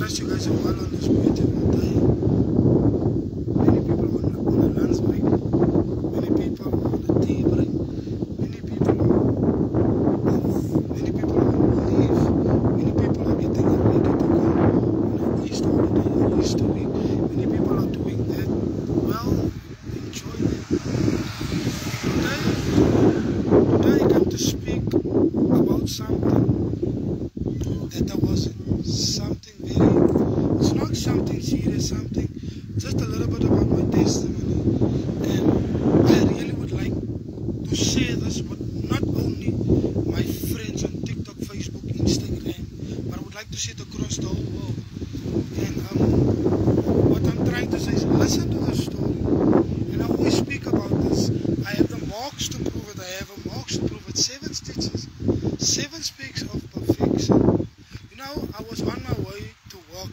trust you guys are well on this beautiful day. Many people on a lunch break, many people on a tea break, many people on leave, many people are getting ready to go on an Easter holiday or Easter week. Many people are doing that. Well, enjoy it. Today I come to speak about something that I wasn't. Something very, it's not something serious, something, just a little bit about my testimony. And I really would like to share this with not only my friends on TikTok, Facebook, Instagram, but I would like to share it across the whole world. And what I'm trying to say is listen to the story. And I always speak about this. I have the marks to prove it. I have a marks to prove it. 7 stitches. 7 speaks of perfection. You know, I was on my way to work.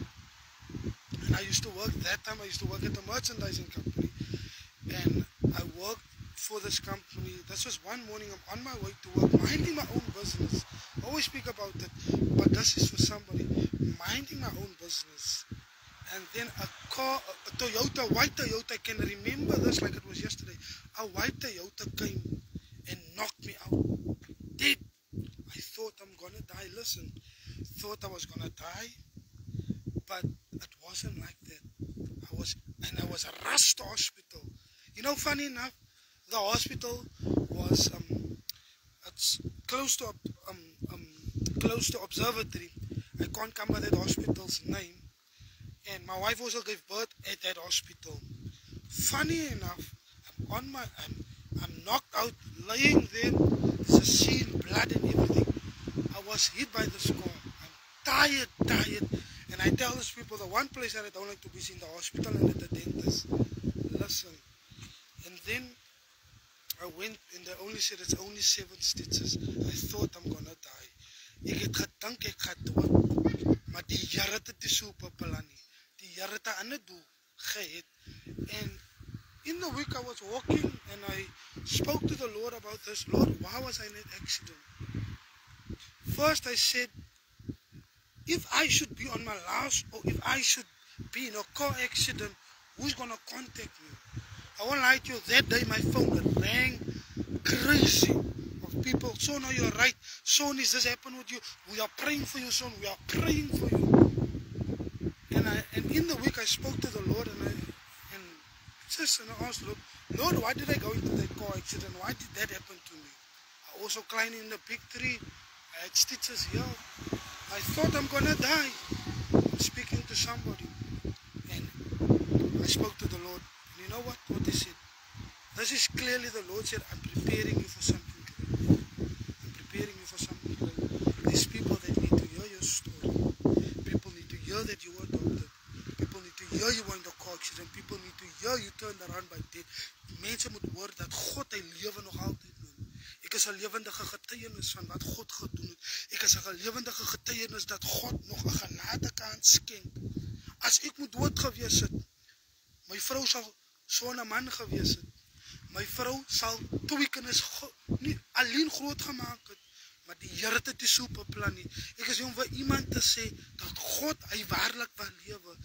And I used to work, that time I used to work at a merchandising company. And I worked for this company. This was one morning, I'm on my way to work, minding my own business. I always speak about it, but this is for somebody. Minding my own business. And then a car, a Toyota, white Toyota, I can remember this like it was yesterday. A white Toyota came and knocked me out. Dead. I thought I'm gonna die. Listen, thought I was gonna die, but it wasn't like that. I was rushed to hospital. You know, funny enough, the hospital was it's close to Observatory. I can't come by that hospital's name. And my wife also gave birth at that hospital. Funny enough, I'm knocked out, laying there. There's a scene, blood and everything. I was hit by the car. I'm tired. And I tell these people, the one place that I don't like to be is in the hospital and at the dentist. Listen. And then I went and they only said it's only 7 stitches. I thought I'm gonna die. Ek het gedink ek gaan dood. Maar die Here het dit so beplan nie. Die Here het 'n ander doel gehad. And in the week I was walking and I spoke to the Lord about this. Lord, why was I in that accident? First I said, if I should be on my last, or if I should be in a car accident, who's gonna contact me? I won't lie to you, that day my phone rang crazy of people. Son, are you right? Son, is this happened with you? We are praying for you, son. We are praying for you. And in the week I spoke to the Lord and I asked, Lord, why did I go into that car accident? Why did that happen to me? I also climbed in the big tree. I had stitches here. I thought I'm gonna die. I'm speaking to somebody. And I spoke to the Lord. And you know what he said? This is clearly the Lord said, I'm preparing you for something great. I'm preparing you for something great. There's people that need to hear your story. People need to hear that you were adopted. People need to hear you were in the car accident. People need to hear you turned around by death. Mense moet hoor dat God hy lewe nog altyd doen. Ek is 'n lewendige getuienis van wat God gedoen het. Ek is 'n lewendige getuienis dat God nog 'n genadekans skenk. As ek moet dood gewees het, my vrou sal so 'n man gewees het. My vrou sal 2 kinders nie alleen groot gemaak het, maar die Here het dit so beplan nie. Ek is om vir iemand te sê dat God hy waarlik wil lewe.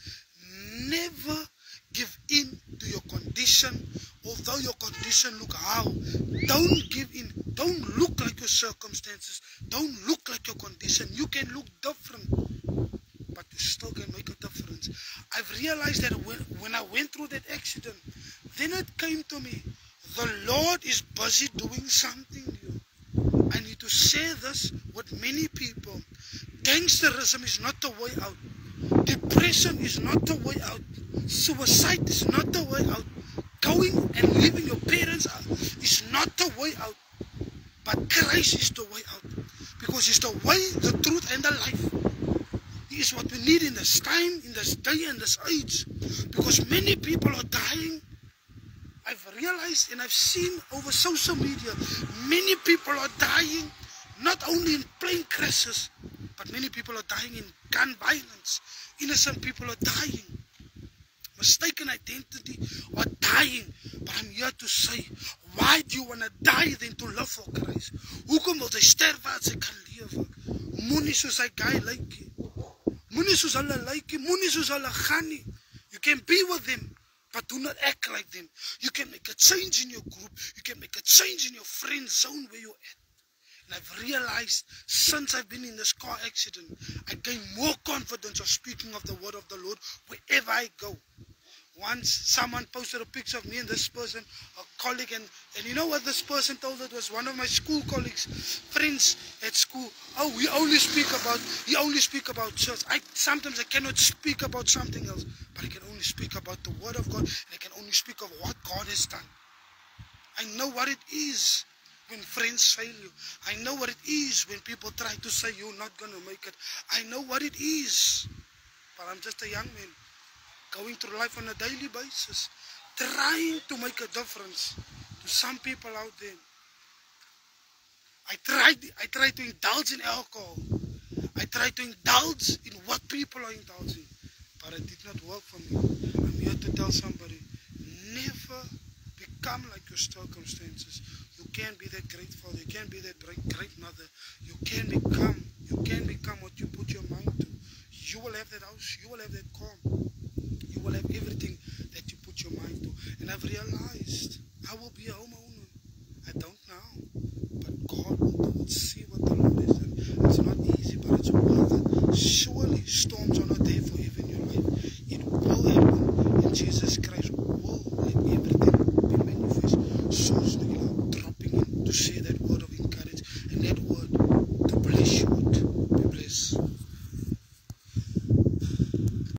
Never give in to your condition, although your condition look how. Don't give in. Don't look like your circumstances. Don't look like your condition. You can look different, but you still can make a difference. I've realized that when I went through that accident, then it came to me, the Lord is busy doing something new. I need to share this with many people. Gangsterism is not the way out. Depression is not the way out. Suicide is not the way out. Going and leaving your parents out is not the way out. But Christ is the way out. Because He's the way, the truth, and the life. He is what we need in this time, in this day, and this age. Because many people are dying. I've realized and I've seen over social media, many people are dying, not only in plane crashes, but many people are dying in gun violence. Innocent people are dying. Mistaken identity are dying. But I'm here to say, why do you want to die than to live for Christ? Hoekom wil jy sterwe as jy kan lewe? Moenie soos hy guy lyk. Moenie soos hulle lyk nie, moenie soos hulle gaan nie. You can be with them, but do not act like them. You can make a change in your group. You can make a change in your friend zone where you're at. And I've realized since I've been in this car accident, I gain more confidence of speaking of the word of the Lord wherever I go. Once someone posted a picture of me and this person, a colleague, and you know what this person told? It was one of my school colleagues, friends at school. Oh, he only speak about church. Sometimes I cannot speak about something else, but I can only speak about the word of God, and I can only speak of what God has done. I know what it is when friends fail you. I know what it is when people try to say you're not going to make it. I know what it is, but I'm just a young man, going through life on a daily basis, trying to make a difference to some people out there. I tried to indulge in alcohol. I tried to indulge in what people are indulging, but it did not work for me. I'm here to tell somebody, never become like your circumstances. You can be that great father, you can be that great mother. You can become what you put your mind to. You will have that house, you will have that car. You will have everything that you put your mind to. And I've realized I will be a homeowner.